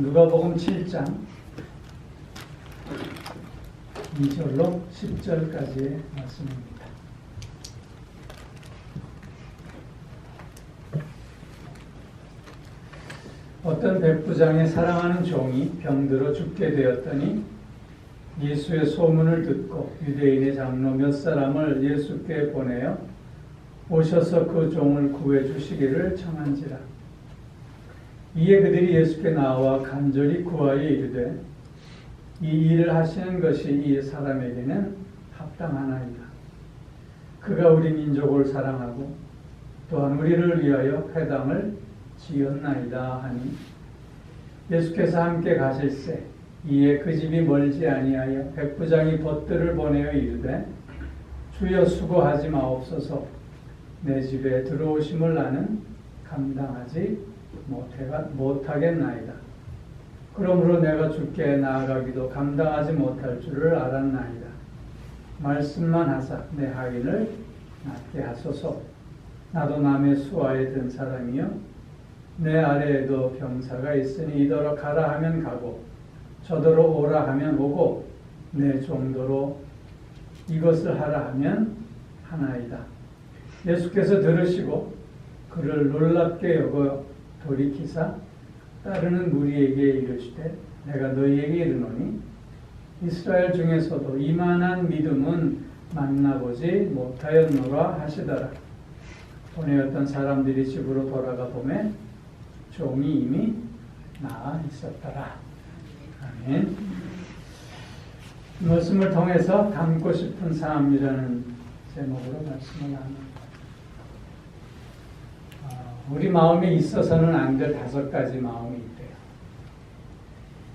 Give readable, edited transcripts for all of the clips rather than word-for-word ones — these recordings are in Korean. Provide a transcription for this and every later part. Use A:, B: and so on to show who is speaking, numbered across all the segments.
A: 누가복음 7장 2절로 10절까지의 말씀입니다. 어떤 백부장의 사랑하는 종이 병들어 죽게 되었더니 예수의 소문을 듣고 유대인의 장로 몇 사람을 예수께 보내어 오셔서 그 종을 구해 주시기를 청한지라. 이에 그들이 예수께 나와 간절히 구하여 이르되 이 일을 하시는 것이 이 사람에게는 합당하나이다. 그가 우리 민족을 사랑하고 또한 우리를 위하여 회당을 지었나이다 하니 예수께서 함께 가실새 이에 그 집이 멀지 아니하여 백부장이 벗들을 보내어 이르되 주여 수고하지 마옵소서. 내 집에 들어오심을 나는 감당하지 못하겠나이다. 그러므로 내가 주께 나아가기도 감당하지 못할 줄을 알았나이다. 말씀만 하사 내 하인을 낫게 하소서. 나도 남의 수하에 든 사람이요 내 아래에도 병사가 있으니 이더러 가라 하면 가고 저더러 오라 하면 오고 내 정도로 이것을 하라 하면 하나이다. 예수께서 들으시고 그를 놀랍게 여겨 돌이키사 따르는 무리에게 이르시되 내가 너희에게 이르노니 이스라엘 중에서도 이만한 믿음은 만나보지 못하였노라 하시더라. 보내었던 사람들이 집으로 돌아가 보매 종이 이미 나아 있었더라. 아멘. 이 말씀을 통해서 담고 싶은 삶이라는 제목으로 말씀을 나눕니다. 우리 마음에 있어서는 안 될 5가지 마음이 있대요.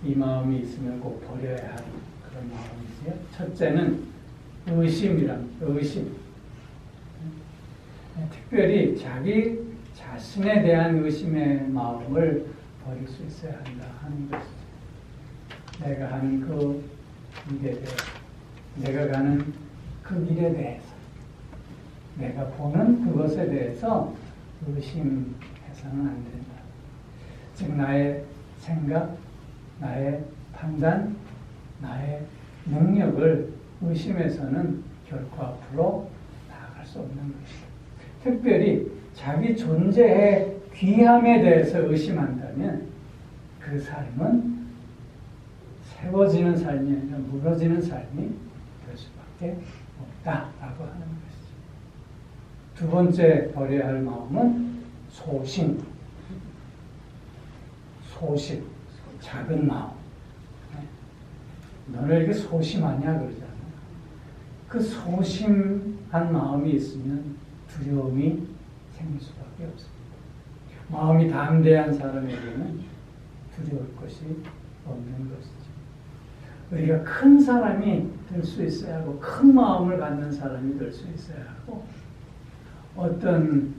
A: 이 마음이 있으면 꼭 버려야 할 그런 마음이지요. 첫째는 의심. 특별히 자기 자신에 대한 의심의 마음을 버릴 수 있어야 한다 하는 것이죠. 내가 하는 그 일에 대해서, 내가 가는 그 길에 대해서, 내가 보는 그것에 대해서 의심해서는 안 된다. 즉 나의 생각, 나의 판단, 나의 능력을 의심해서는 결코 앞으로 나아갈 수 없는 것이다. 특별히 자기 존재의 귀함에 대해서 의심한다면 그 삶은 세워지는 삶이 아니라 무너지는 삶이 될 수밖에 없다라고 하는 것이죠. 두 번째 버려야 할 마음은 소심, 작은 마음. 너는 이렇게 소심하냐 그러잖아. 그 소심한 마음이 있으면 두려움이 생길 수밖에 없습니다. 마음이 담대한 사람에게는 두려울 것이 없는 것이죠. 우리가 큰 사람이 될 수 있어야 하고 큰 마음을 갖는 사람이 될 수 있어야 하고 어떤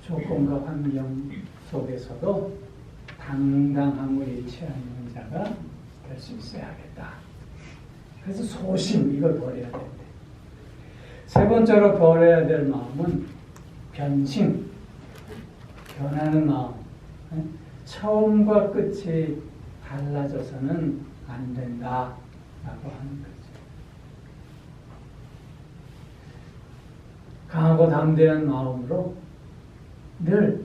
A: 조건과 환경 속에서도 당당함을 잃지 않는 자가 될 수 있어야 하겠다. 그래서 소심, 이걸 버려야 된대. 세 번째로 버려야 될 마음은 변심, 변하는 마음. 처음과 끝이 달라져서는 안 된다라고 하는 거죠. 강하고 담대한 마음으로 늘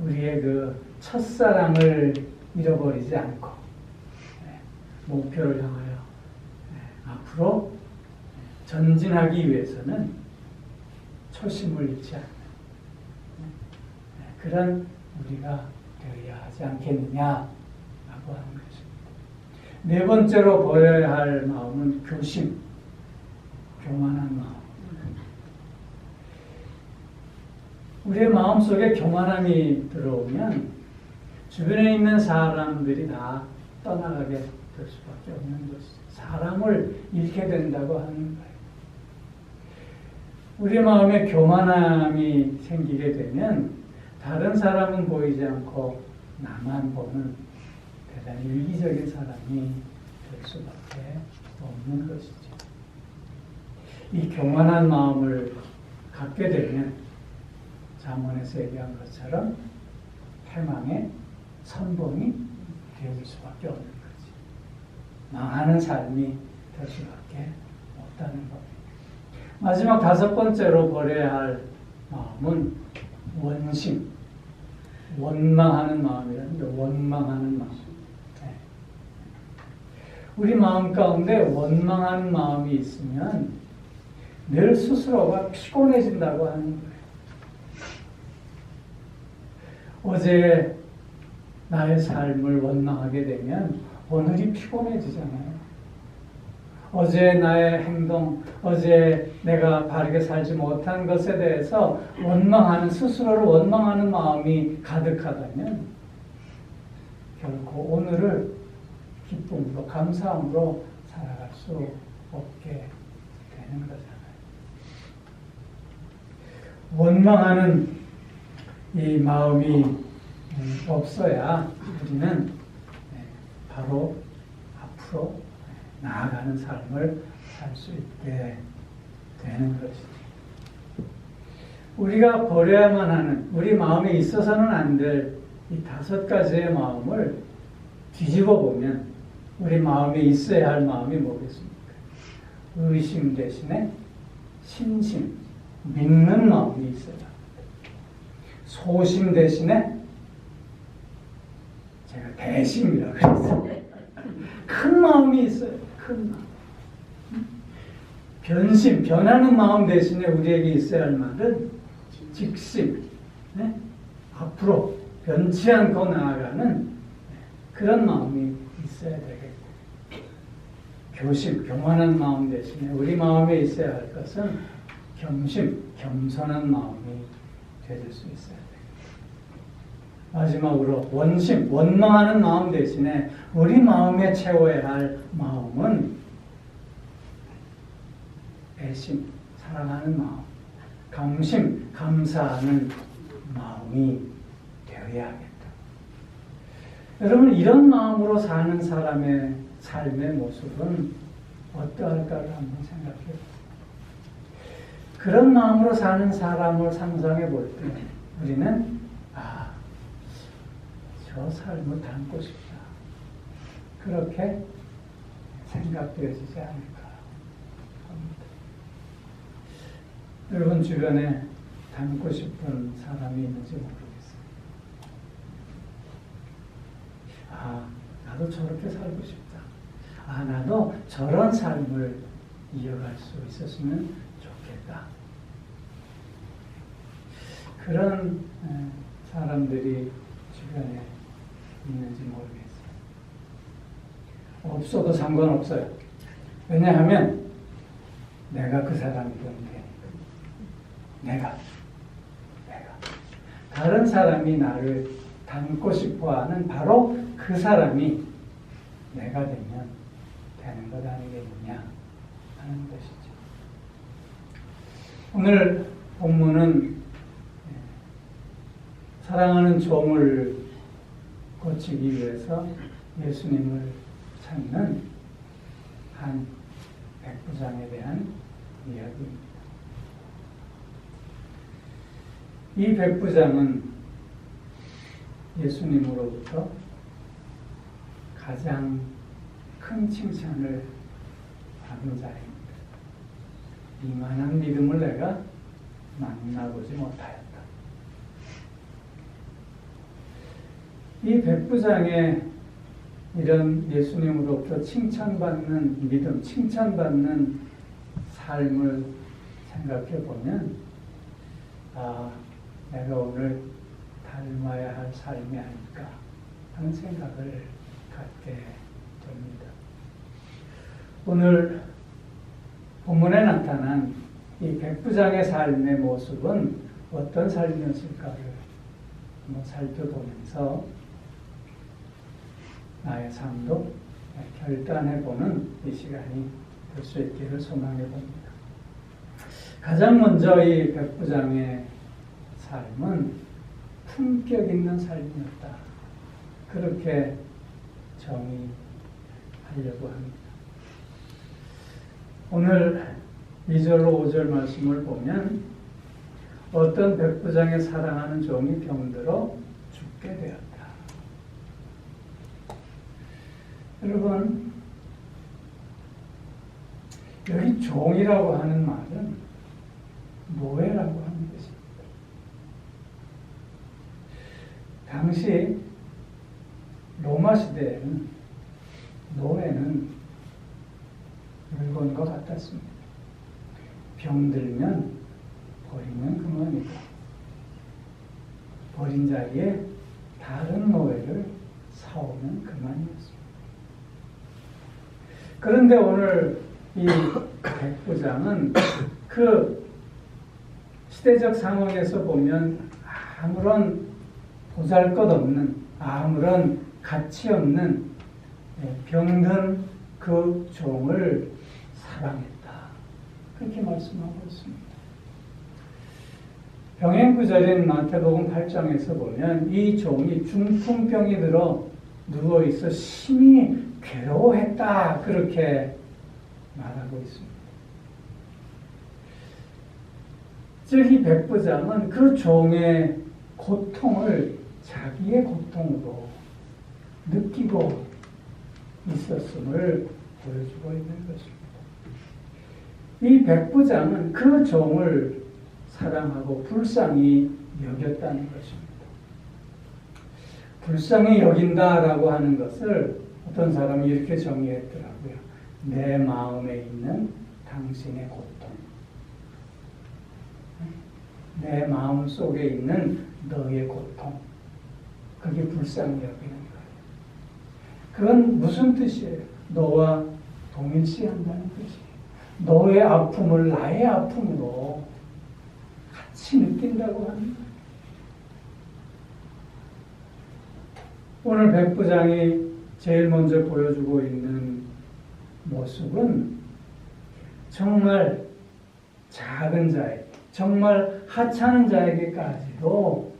A: 우리의 그 첫사랑을 잃어버리지 않고 목표를 향하여 앞으로 전진하기 위해서는 초심을 잃지 않는 그런 우리가 되어야 하지 않겠느냐라고 하는 것입니다. 네 번째로 버려야 할 마음은 교심, 교만한 마음. 우리의 마음속에 교만함이 들어오면 주변에 있는 사람들이 다 떠나가게 될 수밖에 없는 것이죠. 사람을 잃게 된다고 하는 거예요. 우리의 마음에 교만함이 생기게 되면 다른 사람은 보이지 않고 나만 보는 대단히 위기적인 사람이 될 수밖에 없는 것이죠. 이 교만한 마음을 갖게 되면 잠언에서 얘기한 것처럼 패망의 선봉이 되어질 수밖에 없는 거지. 망하는 삶이 될 수밖에 없다는 겁니다. 마지막 다섯 번째로 버려야 할 마음은 원심, 원망하는 마음이라는데, 원망하는 마음. 네. 우리 마음 가운데 원망하는 마음이 있으면 늘 스스로가 피곤해진다고 하는 거예요. 어제 나의 삶을 원망하게 되면 오늘이 피곤해지잖아요. 어제 나의 행동, 어제 내가 바르게 살지 못한 것에 대해서 원망하는, 스스로를 원망하는 마음이 가득하다면 결코 오늘을 기쁨으로, 감사함으로 살아갈 수 없게 되는 거잖아요. 원망하는 이 마음이 없어야 우리는 바로 앞으로 나아가는 삶을 살 수 있게 되는 것이죠. 우리가 버려야만 하는, 우리 마음에 있어서는 안 될 이 다섯 가지의 마음을 뒤집어 보면 우리 마음에 있어야 할 마음이 뭐겠습니까? 의심 대신에 신심, 믿는 마음이 있어야 합니다. 소심 대신에 제가 대심이라고 그랬어요. 큰 마음이 있어요. 큰 마음. 변심, 변하는 마음 대신에 우리에게 있어야 할 말은 직심. 네? 앞으로 변치 않고 나아가는 그런 마음이 있어야 되겠고, 교심, 교만한 마음 대신에 우리 마음에 있어야 할 것은 겸심, 겸손한 마음이 되질 수 있어야 되겠고, 마지막으로 원심, 원망하는 마음 대신에 우리 마음에 채워야 할 마음은 애심, 사랑하는 마음, 감심, 감사하는 마음이 되어야 하겠다. 여러분, 이런 마음으로 사는 사람의 삶의 모습은 어떠할까를 한번 생각해 보세요. 그런 마음으로 사는 사람을 상상해 볼 때 우리는 저 삶을 담고 싶다, 그렇게 생각되어지지 않을까 합니다. 여러분 주변에 닮고 싶은 사람이 있는지 모르겠어요. 나도 저렇게 살고 싶다. 나도 저런 삶을 이어갈 수 있었으면 좋겠다. 그런 사람들이 주변에 있는지 모르겠어요. 없어도 상관없어요. 왜냐하면 내가 그 사람이 되면 되니까. 내가 다른 사람이 나를 닮고 싶어하는 바로 그 사람이 내가 되면 되는 것 아니겠느냐 하는 것이죠. 오늘 본문은 사랑하는 종을 고치기 위해서 예수님을 찾는 한 백부장에 대한 이야기입니다. 이 백부장은 예수님으로부터 가장 큰 칭찬을 받은 자입니다. 이만한 믿음을 내가 만나보지 못하였다. 이 백부장의 이런 예수님으로부터 칭찬받는 믿음, 칭찬받는 삶을 생각해 보면 내가 오늘 닮아야 할 삶이 아닐까 하는 생각을 갖게 됩니다. 오늘 본문에 나타난 이 백부장의 삶의 모습은 어떤 삶이었을까를 한번 살펴보면서 나의 삶도 결단해보는 이 시간이 될 수 있기를 소망해 봅니다. 가장 먼저 이 백부장의 삶은 품격 있는 삶이었다, 그렇게 정의하려고 합니다. 오늘 2절로 5절 말씀을 보면 어떤 백부장의 사랑하는 종이 병들어 죽게 되었다. 여러분, 여기 종이라고 하는 말은 노예라고 하는 것입니다. 당시 로마 시대에는 노예는 물건과 같았습니다. 병들면 버리면 그만이고, 버린 자리에 다른 노예를 사오면 그만이었습니다. 그런데 오늘 이 백부장은 그 시대적 상황에서 보면 아무런 보잘것없는, 아무런 가치 없는 병든 그 종을 사랑했다. 그렇게 말씀하고 있습니다. 병행구절인 마태복음 8장에서 보면 이 종이 중풍병이 들어 누워있어 심히 괴로워했다. 그렇게 말하고 있습니다. 즉, 이 백부장은 그 종의 고통을 자기의 고통으로 느끼고 있었음을 보여주고 있는 것입니다. 이 백부장은 그 종을 사랑하고 불쌍히 여겼다는 것입니다. 불쌍히 여긴다라고 하는 것을 어떤 사람이 이렇게 정의했더라고요. 내 마음에 있는 당신의 고통, 내 마음 속에 있는 너의 고통, 그게 불쌍히 여기는 거예요. 그건 무슨 뜻이에요? 너와 동일시한다는 뜻이에요. 너의 아픔을 나의 아픔으로 같이 느낀다고 하는 거예요. 오늘 백부장이 제일 먼저 보여주고 있는 모습은 정말 작은 자에게, 정말 하찮은 자에게까지도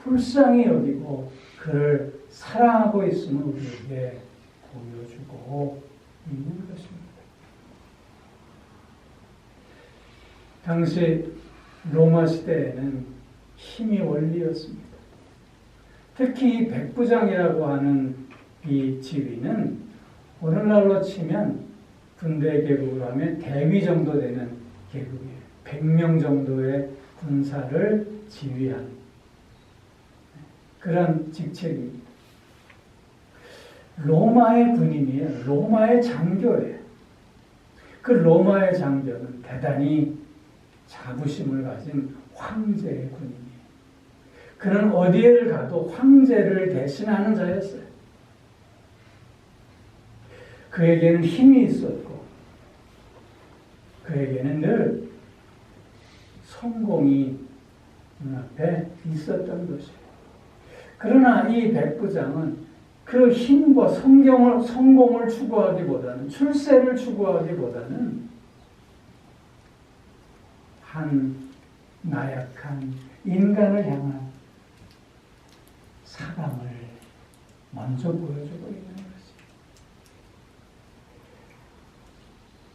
A: 불쌍히 여기고 그를 사랑하고 있음을 우리에게 보여주고 있는 것입니다. 당시 로마 시대에는 힘이 원리였습니다. 특히 백부장이라고 하는 이 지위는 오늘날로 치면 군대 계급을 하면 대위 정도 되는 계급이에요. 100명 정도의 군사를 지휘한 그런 직책입니다. 로마의 군인이에요. 로마의 장교예요. 그 로마의 장교는 대단히 자부심을 가진 황제의 군인이에요. 그는 어디를 가도 황제를 대신하는 자였어요. 그에게는 힘이 있었고 그에게는 늘 성공이 눈앞에 있었던 것이에요. 그러나 이 백부장은 그 힘과 성공을 추구하기보다는, 출세를 추구하기보다는 한 나약한 인간을 향한 사랑을 먼저 보여주고 있는 것입니다.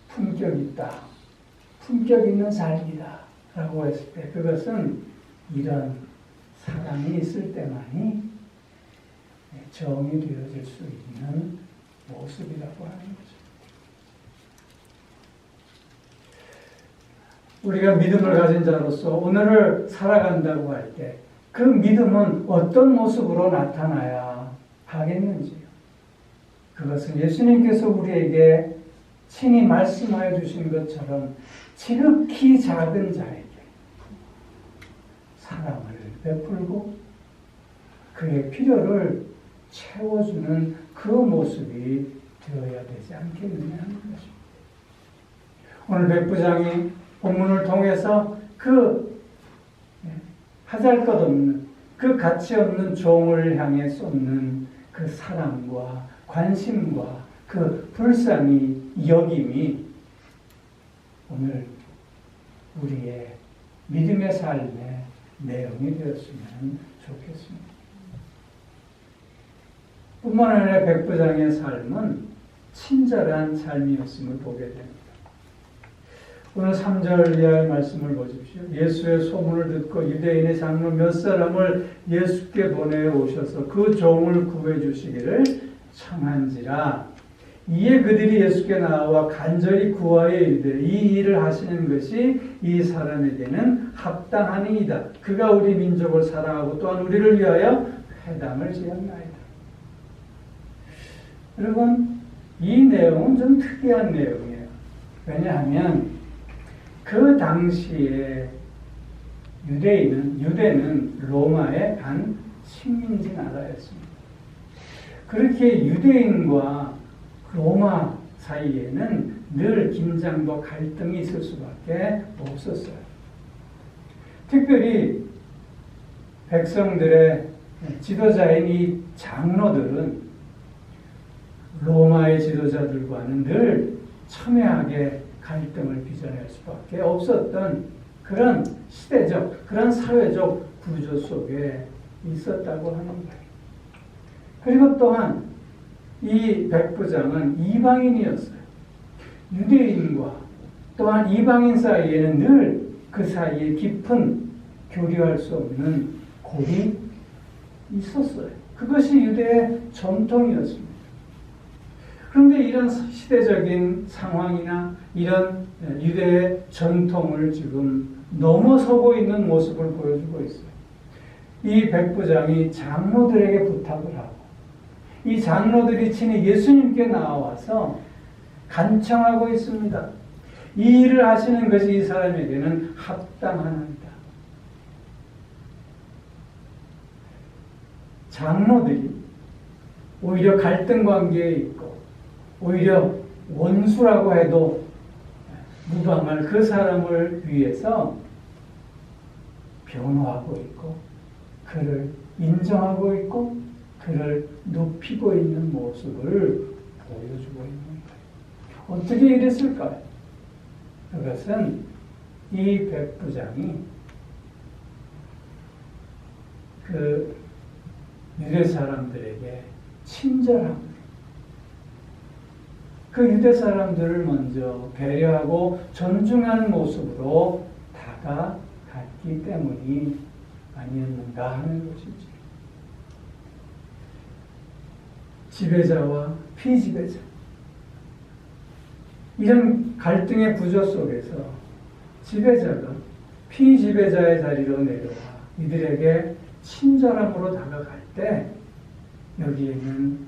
A: 품격 있다, 품격 있는 삶이다 라고 했을 때 그것은 이런 사랑이 있을 때만이 정이 되어질 수 있는 모습이라고 하는 거죠. 우리가 믿음을 가진 자로서 오늘을 살아간다고 할 때 그 믿음은 어떤 모습으로 나타나야 하겠는지요. 그것은 예수님께서 우리에게 친히 말씀하여 주신 것처럼 지극히 작은 자에게 사랑을 베풀고 그의 필요를 채워주는 그 모습이 되어야 되지 않겠느냐 하는 것입니다. 오늘 백부장이 본문을 통해서 그 하잘것없는, 그 가치 없는 종을 향해 쏟는 그 사랑과 관심과 그 불쌍히 여김이 오늘 우리의 믿음의 삶의 내용이 되었으면 좋겠습니다. 뿐만 아니라 백부장의 삶은 친절한 삶이었음을 보게 됩니다. 오늘 3절 이하의 말씀을 보십시오. 예수의 소문을 듣고 유대인의 장로 몇 사람을 예수께 보내어 오셔서 그 종을 구해 주시기를 청한지라 이에 그들이 예수께 나와 간절히 구하여 이르되 이 일을 하시는 것이 이 사람에게는 합당하니이다. 그가 우리 민족을 사랑하고 또한 우리를 위하여 회당을 지었나이다. 여러분, 이 내용은 좀 특이한 내용이에요. 왜냐하면 그 당시에 유대는 로마의 반 식민지 나라였습니다. 그렇게 유대인과 로마 사이에는 늘 긴장과 갈등이 있을 수밖에 없었어요. 특별히 백성들의 지도자인 이 장로들은 로마의 지도자들과는 늘 첨예하게 갈등을 빚어낼 수밖에 없었던 그런 시대적, 그런 사회적 구조 속에 있었다고 하는 거예요. 그리고 또한 이 백부장은 이방인이었어요. 유대인과 또한 이방인 사이에는 늘 그 사이에 깊은 교류할 수 없는 골이 있었어요. 그것이 유대의 전통이었습니다. 그런데 이런 시대적인 상황이나 이런 유대의 전통을 지금 넘어서고 있는 모습을 보여주고 있어요. 이 백부장이 장로들에게 부탁을 하고 이 장로들이 친히 예수님께 나와서 간청하고 있습니다. 이 일을 하시는 것이 이 사람에게는 합당하나이다. 장로들이 오히려 갈등 관계에 있고 오히려 원수라고 해도 무방할 그 사람을 위해서 변호하고 있고 그를 인정하고 있고 그를 높이고 있는 모습을 보여주고 있는 거예요. 어떻게 이랬을까요? 그것은 이 백부장이 그 유대 사람들에게 친절함, 그 유대 사람들을 먼저 배려하고 존중하는 모습으로 다가갔기 때문이 아니었는가 하는 것이지. 지배자와 피지배자, 이런 갈등의 구조 속에서 지배자가 피지배자의 자리로 내려와 이들에게 친절함으로 다가갈 때 여기에는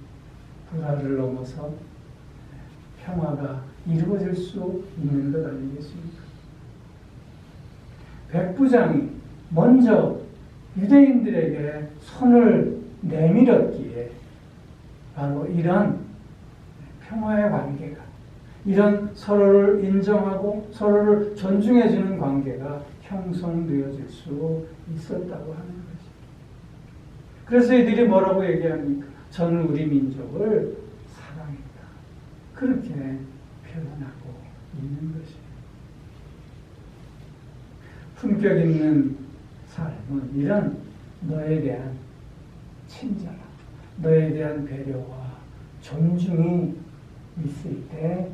A: 불화를 넘어서 평화가 이루어질 수 있는 것 아니겠습니까? 백부장이 먼저 유대인들에게 손을 내밀었기에 바로 이런 평화의 관계가, 이런 서로를 인정하고 서로를 존중해주는 관계가 형성되어질 수 있었다고 하는 것입니다. 그래서 이들이 뭐라고 얘기합니까? 저는 우리 민족을 사랑했다. 그렇게 표현하고 있는 것입니다. 품격 있는 삶은 이런 너에 대한 친절함, 너에 대한 배려와 존중이 있을 때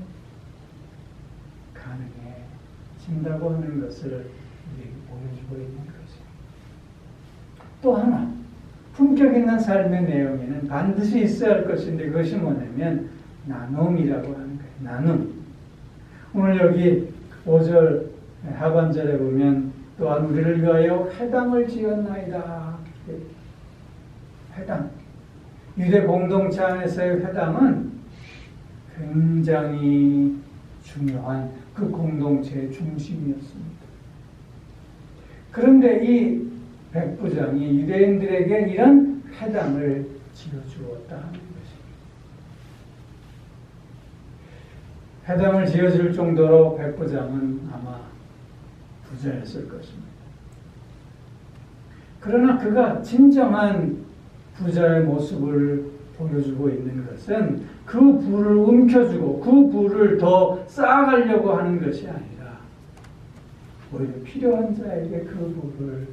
A: 가능해진다고 하는 것을 우리에게 보여주고 있는 것입니다. 또 하나, 품격 있는 삶의 내용에는 반드시 있어야 할 것인데 그것이 뭐냐면 나눔이라고 하는 거예요. 나눔. 오늘 여기 5절 하반절에 보면 또한 우리를 위하여 회당을 지었나이다. 회당. 유대 공동체 안에서의 회당은 굉장히 중요한 그 공동체의 중심이었습니다. 그런데 이 백부장이 유대인들에게 이런 회당을 지어주었다 하는 것입니다. 회당을 지어줄 정도로 백부장은 아마 부자였을 것입니다. 그러나 그가 진정한 부자의 모습을 보여주고 있는 것은 그 부를 움켜쥐고 그 부를 더 쌓아가려고 하는 것이 아니라 오히려 필요한 자에게 그 부를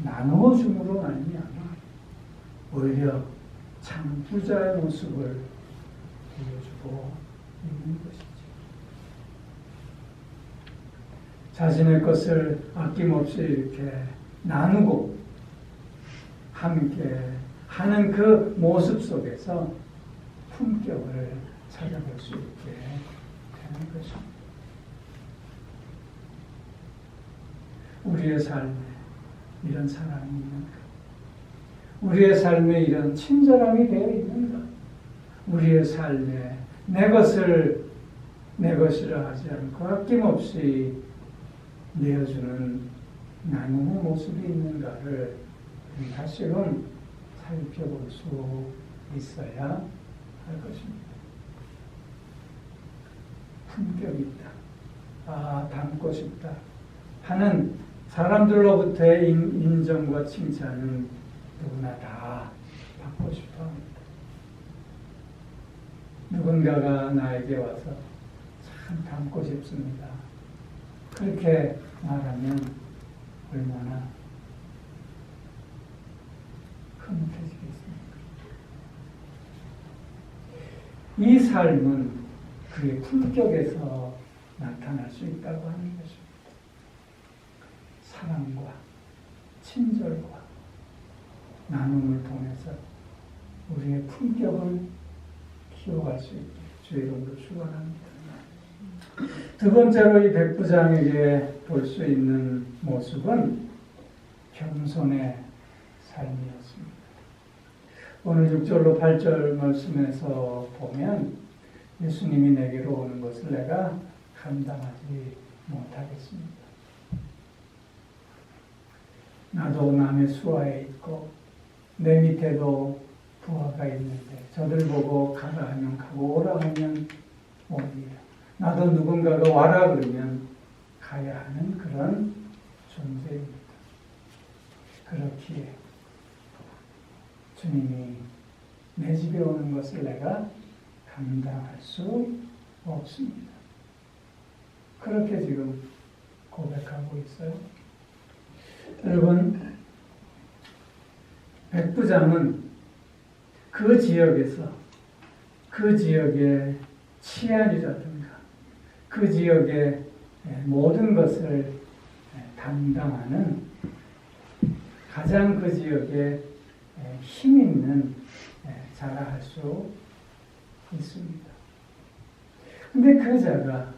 A: 나누어 줌으로 말미암아 오히려 참 부자의 모습을 보여주고 있는 것이죠. 자신의 것을 아낌없이 이렇게 나누고 함께 하는 그 모습 속에서 품격을 찾아볼 수 있게 되는 것입니다. 우리의 삶에 이런 사랑이 있는가? 우리의 삶에 이런 친절함이 되어 있는가? 우리의 삶에 내 것을 내 것이라 하지 않고 아낌없이 내어주는 나눔의 모습이 있는가를 다시금 살펴볼 수 있어야 할 것입니다. 품격이 있다. 아, 닮고 싶다. 하는 사람들로부터의 인정과 칭찬은 누구나 다 받고 싶어 합니다. 누군가가 나에게 와서 참 닮고 싶습니다. 그렇게 말하면 얼마나 흐뭇해지겠습니까? 이 삶은 그의 품격에서 나타날 수 있다고 하는 것입니다. 사랑과 친절과 나눔을 통해서 우리의 품격을 키워갈 수 있게 주의 이름으로 축원합니다. 두 번째로 이 백부장에게 볼 수 있는 모습은 겸손의 삶이었습니다. 오늘 6절로 8절 말씀에서 보면 예수님이 내게로 오는 것을 내가 감당하지 못하겠습니다. 나도 남의 수하에 있고 내 밑에도 부하가 있는데 저들 보고 가라 하면 가고 오라 하면 오리라. 나도 누군가가 와라 그러면 가야 하는 그런 존재입니다. 그렇기에 주님이 내 집에 오는 것을 내가 감당할 수 없습니다. 그렇게 지금 고백하고 있어요. 여러분, 백부장은 그 지역에서 그 지역의 치안이라든가 그 지역의 모든 것을 담당하는 가장 그 지역에 힘 있는 자라 할 수 있습니다. 근데 그 자가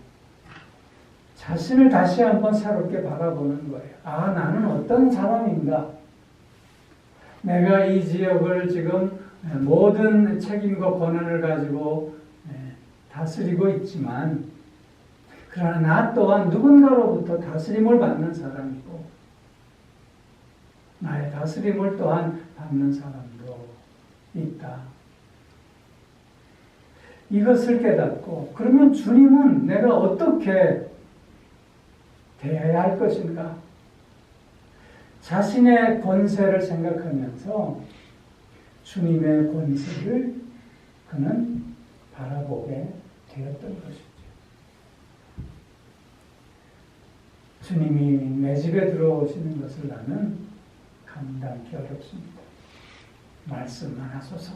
A: 자신을 다시 한번 새롭게 바라보는 거예요. 아, 나는 어떤 사람인가? 내가 이 지역을 지금 모든 책임과 권한을 가지고 다스리고 있지만, 그러나 나 또한 누군가로부터 다스림을 받는 사람이고, 나의 다스림을 또한 받는 사람도 있다. 이것을 깨닫고, 그러면 주님은 내가 어떻게 대해야 할 것인가? 자신의 권세를 생각하면서 주님의 권세를 그는 바라보게 되었던 것이죠. 주님이 내 집에 들어오시는 것을 나는 감당하기 어렵습니다. 말씀만 하소서.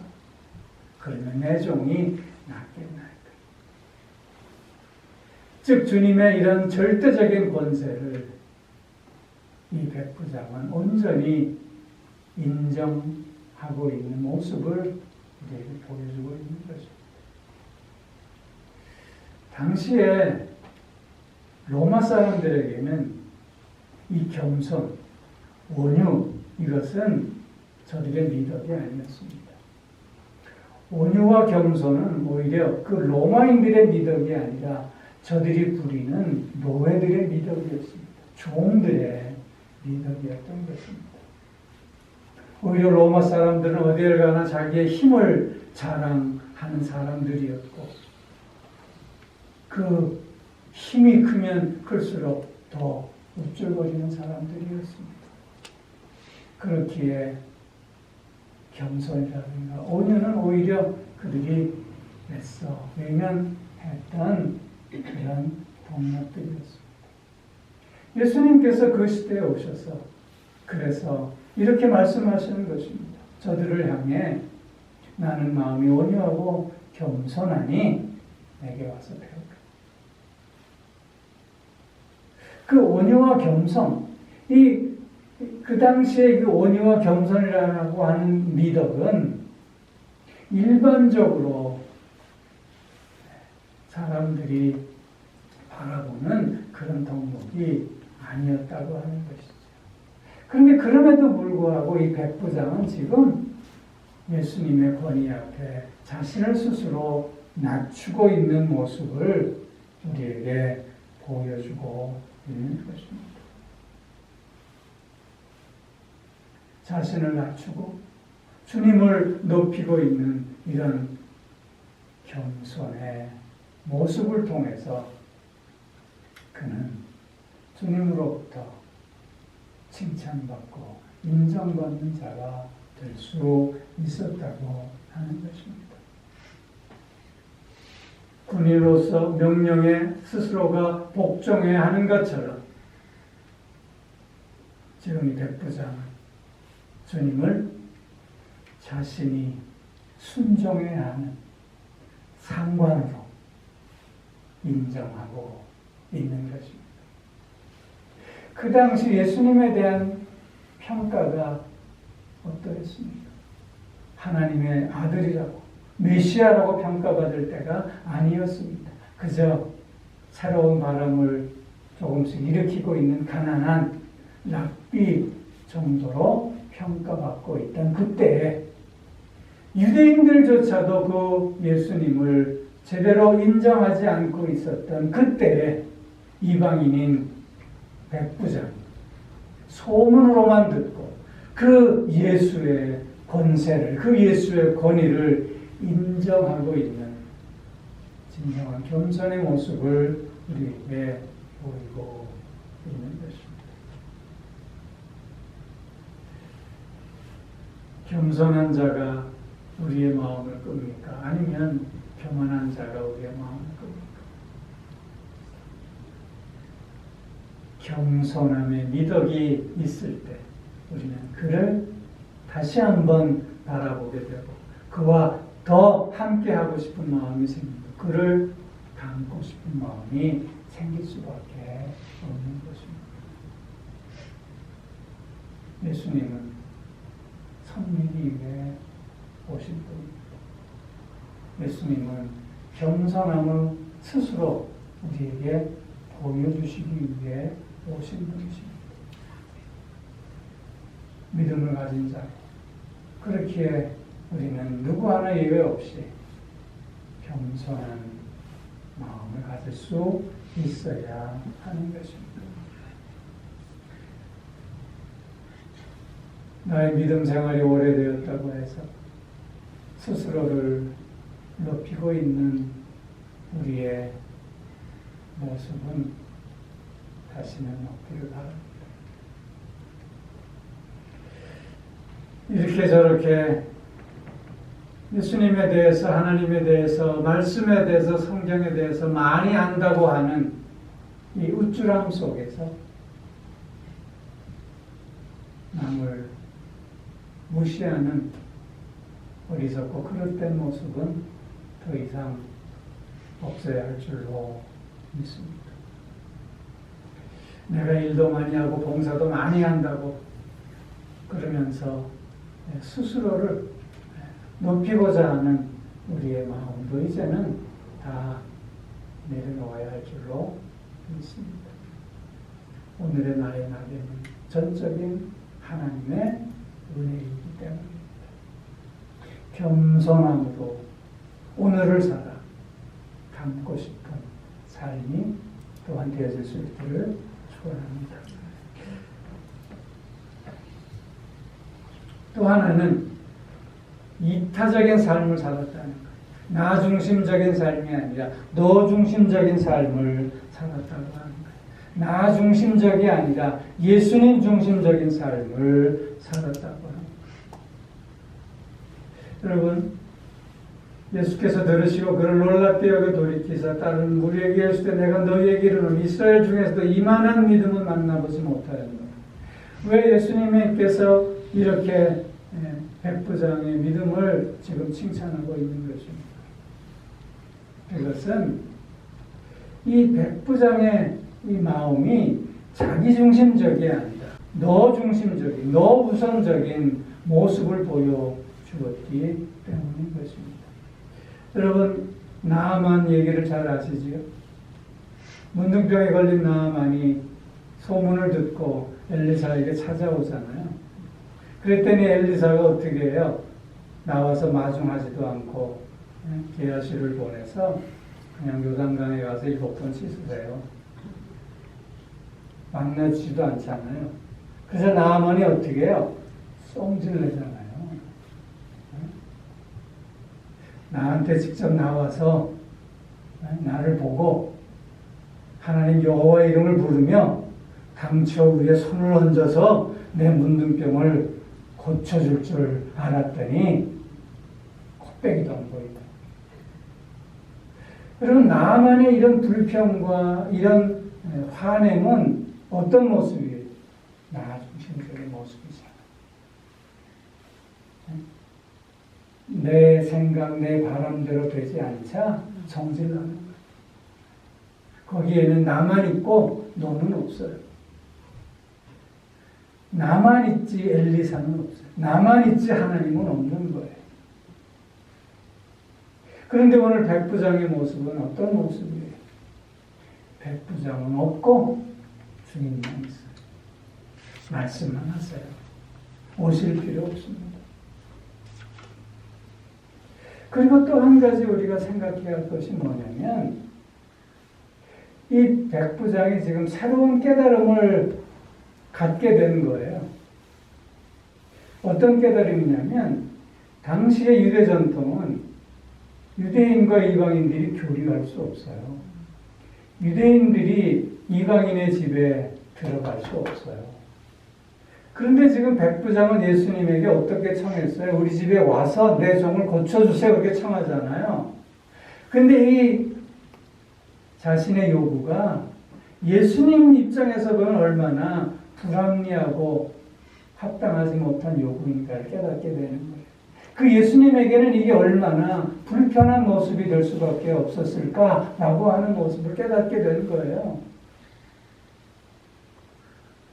A: 그러면 내 종이 낫겠나이까. 즉 주님의 이런 절대적인 권세를 이 백부장은 온전히 인정하고 있는 모습을 우리에게 보여주고 있는 것입니다. 당시에 로마 사람들에게는 이 겸손, 온유, 이것은 저들의 미덕이 아니었습니다. 온유와 겸손은 오히려 그 로마인들의 미덕이 아니라 저들이 부리는 노예들의 미덕이었습니다. 종들의 미덕이었던 것입니다. 오히려 로마 사람들은 어디를 가나 자기의 힘을 자랑하는 사람들이었고, 그 힘이 크면 클수록 더 우쭐거리는 사람들이었습니다. 그렇기에 겸손이라든가 온유는 오히려 그들이 애써 외면했던 그런 동력들이었습니다. 예수님께서 그 시대에 오셔서 그래서 이렇게 말씀하시는 것입니다. 저들을 향해 나는 마음이 온유하고 겸손하니 내게 와서 배우라. 그 온유와 겸손, 그 당시에 그 온유와 겸손이라고 하는 미덕은 일반적으로 사람들이 바라보는 그런 덕목이 아니었다고 하는 것이죠. 그런데 그럼에도 불구하고 이 백부장은 지금 예수님의 권위 앞에 자신을 스스로 낮추고 있는 모습을 우리에게 보여주고 있는 것입니다. 자신을 낮추고 주님을 높이고 있는 이런 겸손의 모습을 통해서 그는 주님으로부터 칭찬받고 인정받는 자가 될 수 있었다고 하는 것입니다. 군인으로서 명령에 스스로가 복종해야 하는 것처럼 지금 이 백부장은 주님을 자신이 순종해야 하는 상관으로 인정하고 있는 것입니다. 그 당시 예수님에 대한 평가가 어떠했습니까? 하나님의 아들이라고 메시아라고 평가받을 때가 아니었습니다. 그저 새로운 바람을 조금씩 일으키고 있는 가난한 랍비 정도로 평가받고 있던 그때에 유대인들조차도 그 예수님을 제대로 인정하지 않고 있었던 그때에 이방인인 백부장 소문으로만 듣고 그 예수의 권세를, 그 예수의 권위를 인정하고 있는 진정한 겸손의 모습을 우리에게 보이고 있는 것입니다. 겸손한 자가 우리의 마음을 끕니까? 아니면 교만한 자가 우리의 마음을 끕니까? 겸손함의 미덕이 있을 때 우리는 그를 다시 한번 바라보게 되고 그와 더 함께하고 싶은 마음이 생기고 그를 닮고 싶은 마음이 생길 수밖에 없는 것입니다. 예수님은 섬기기 위해 오신 분입니다. 예수님은 겸손함을 스스로 우리에게 보여주시기 위해 오신 분이십니다. 믿음을 가진 자, 그렇기에 우리는 누구 하나 예외 없이 겸손한 마음을 가질 수 있어야 하는 것입니다. 나의 믿음 생활이 오래되었다고 해서 스스로를 높이고 있는 우리의 모습은 다시는 없기를 바랍니다. 이렇게 저렇게 예수님에 대해서, 하나님에 대해서, 말씀에 대해서, 성경에 대해서 많이 안다고 하는 이 우쭐함 속에서 남을 무시하는 어리석고 그릇된 모습은 더 이상 없어야 할 줄로 믿습니다. 내가 일도 많이 하고 봉사도 많이 한다고 그러면서 스스로를 높이고자 하는 우리의 마음도 이제는 다 내려놓아야 할 줄로 믿습니다. 오늘의 나의 낙엽은 전적인 하나님의 은혜이기 때문입니다. 겸손함으로 오늘을 살아 담고 싶은 삶이 또한 되어질 수 있기를 축원합니다. 또 하나는 이타적인 삶을 살았다는 것. 나 중심적인 삶이 아니라 너 중심적인 삶을 살았다고 하는 거예요. 나 중심적이 아니라 예수님 중심적인 삶을 살았다고 합니다. 여러분, 예수께서 들으시고 그를 놀랍게 여겨 돌이키사 다른 무리에게 이르시되 내가 너희에게 이르노니 이스라엘 중에서도 이만한 믿음은 만나보지 못하였노라. 왜 예수님께서 이렇게 백부장의 믿음을 지금 칭찬하고 있는 것입니다. 그것은 이 백부장의 이 마음이 자기중심적이 아니라 너 중심적인, 너 우선적인 모습을 보여주었기 때문인 것입니다. 여러분, 나아만 얘기를 잘 아시지요? 문둥병에 걸린 나아만이 소문을 듣고 엘리사에게 찾아오잖아요. 그랬더니 엘리사가 어떻게 해요? 나와서 마중하지도 않고 게하시를 보내서 그냥 요단강에 가서 7번 씻으세요. 만나지도 않잖아요. 그래서 나아만이 어떻게 해요? 썽질내잖아요. 나한테 직접 나와서 나를 보고 하나님 여호와의 이름을 부르며 강처 위에 손을 얹어서 내 문둥병을 고쳐줄 줄 알았더니 코빼기도 안 보인다. 여러분, 나만의 이런 불평과 이런 화냄은 어떤 모습이에요? 나 중심적인 모습이잖아. 내 생각, 내 바람대로 되지 않자 정질나는 거예요. 거기에는 나만 있고 너는 없어요. 나만 있지 엘리사는 없어요. 나만 있지 하나님은 없는 거예요. 그런데 오늘 백부장의 모습은 어떤 모습이에요? 백부장은 없고 주님만 있어요. 말씀만 하세요. 오실 필요 없습니다. 그리고 또 한 가지 우리가 생각해야 할 것이 뭐냐면 이 백부장이 지금 새로운 깨달음을 갖게 된 거예요. 어떤 깨달음이냐면 당시의 유대 전통은 유대인과 이방인들이 교류할 수 없어요. 유대인들이 이방인의 집에 들어갈 수 없어요. 그런데 지금 백부장은 예수님에게 어떻게 청했어요? 우리 집에 와서 내 종을 고쳐주세요. 그렇게 청하잖아요. 근데 이 자신의 요구가 예수님 입장에서 보면 얼마나 불합리하고 합당하지 못한 요구인가를 깨닫게 되는 거예요. 그 예수님에게는 이게 얼마나 불편한 모습이 될 수밖에 없었을까라고 하는 모습을 깨닫게 되는 거예요.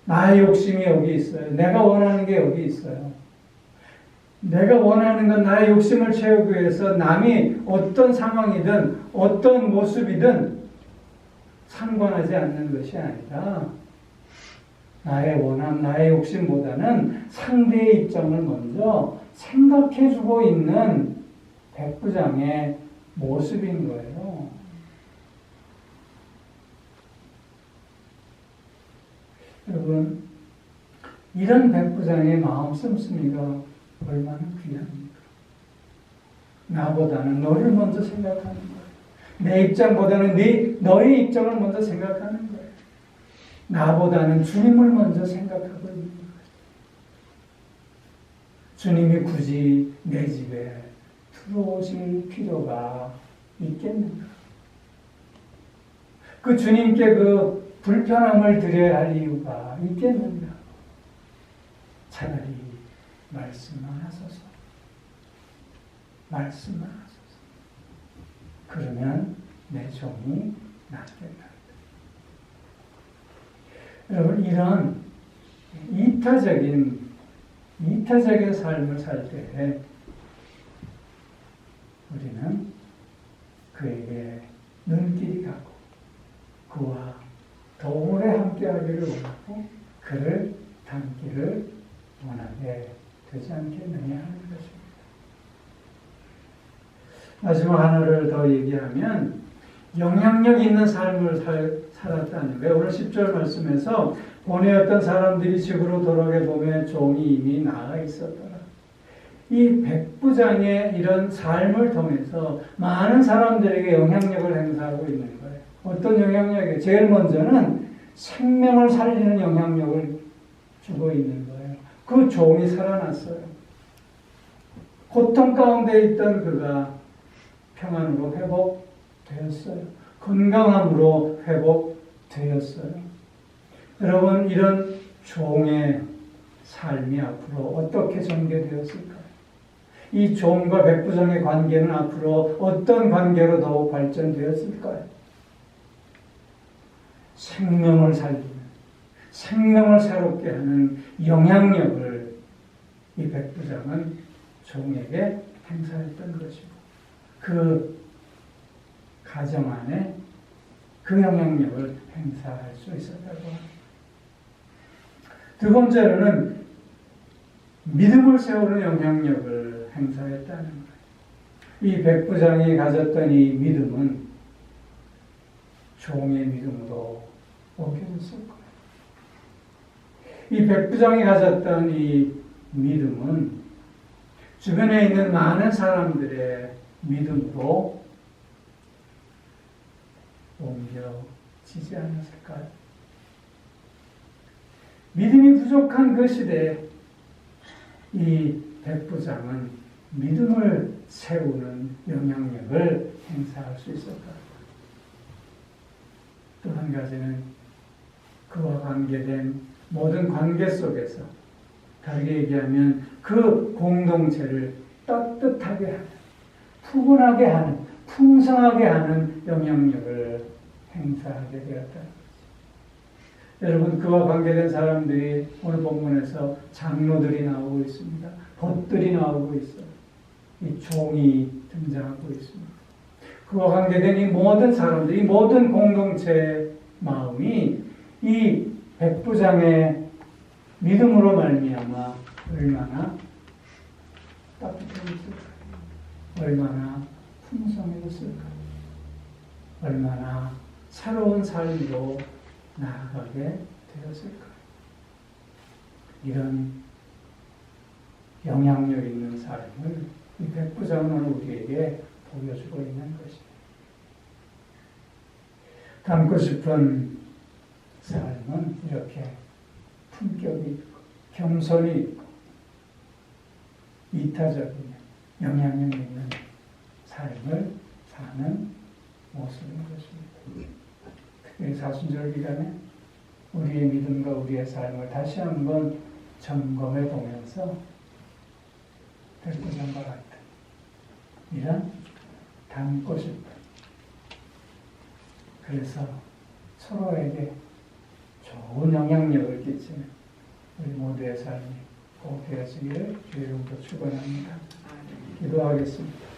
A: 나의 욕심이 여기 있어요. 내가 원하는 게 여기 있어요. 내가 원하는 건 나의 욕심을 채우기 위해서 남이 어떤 상황이든 어떤 모습이든 상관하지 않는 것이 아니라 나의 원함, 나의 욕심보다는 상대의 입장을 먼저 생각해주고 있는 백부장의 모습인 거예요. 여러분, 이런 백부장의 마음 씀씀이가 얼마나 귀합니까? 나보다는 너를 먼저 생각하는 거예요. 내 입장보다는 너의 입장을 먼저 생각하는 거예요. 나보다는 주님을 먼저 생각하고 있는 거예요. 주님이 굳이 내 집에 들어오실 필요가 있겠는가? 그 주님께 그 불편함을 드려야 할 이유가 있겠는가? 차라리 말씀만 하소서. 말씀만 하소서. 그러면 내 종이 낫겠다. 여러분, 이런 이타적인 삶을 살 때 우리는 그에게 눈길이 가고 그와 더 오래 함께하기를 원하고 그를 닮기를 원하게 되지 않겠느냐 하는 것입니다. 마지막 하나를 더 얘기하면 영향력 있는 삶을 살았다는 거예요. 오늘 10절 말씀에서 보내었던 사람들이 집으로 돌아가 보면 종이 이미 나가 있었더라. 이 백부장의 이런 삶을 통해서 많은 사람들에게 영향력을 행사하고 있는 거예요. 어떤 영향력이에요? 제일 먼저는 생명을 살리는 영향력을 주고 있는 거예요. 그 종이 살아났어요. 고통 가운데 있던 그가 평안으로 회복되었어요. 건강함으로 회복되었어요. 여러분, 이런 종의 삶이 앞으로 어떻게 전개되었을까요? 이 종과 백부장의 관계는 앞으로 어떤 관계로 더욱 발전되었을까요? 생명을 살리는, 생명을 새롭게 하는 영향력을 이 백부장은 종에게 행사했던 것이고, 그 가정 안에 그 영향력을 행사할 수 있었다고 합니다. 두 번째로는 믿음을 세우는 영향력을 행사했다는 거예요. 이 백부장이 가졌던 이 믿음은 종의 믿음으로 옮겨졌을 거예요. 이 백부장이 가졌던 이 믿음은 주변에 있는 많은 사람들의 믿음으로 옮겨지지 않았을까요? 믿음이 부족한 그 시대에 이 백부장은 믿음을 세우는 영향력을 행사할 수 있었다. 또 한 가지는 그와 관계된 모든 관계 속에서 다르게 얘기하면 그 공동체를 따뜻하게 하는, 푸근하게 하는, 풍성하게 하는 영향력을 행사하게 되었다. 여러분, 그와 관계된 사람들이 오늘 본문에서 장로들이 나오고 있습니다. 벗들이 나오고 있어요. 이 종이 등장하고 있습니다. 그와 관계된 이 모든 사람들, 이 모든 공동체의 마음이 이 백부장의 믿음으로 말미암아 얼마나 따뜻해졌을까요? 얼마나 풍성해졌을까요? 얼마나 새로운 삶으로 나아가게 되었을까요? 이런 영향력 있는 삶을 이 백부장은 오늘 우리에게 보여주고 있는 것입니다. 닮고 싶은 삶은 이렇게 품격이 있고 겸손이 있고 이타적이며 영향력 있는 삶을 사는 모습인 것입니다. 특히 사순절 기간에 우리의 믿음과 우리의 삶을 다시 한번 점검해 보면서 백부장과 같은 이런 닮고 싶은, 그래서 서로에게 좋은 영향력을 끼치는 우리 모두의 삶이 꼭 되어지기를 주의 이름으로 축원합니다. 기도하겠습니다.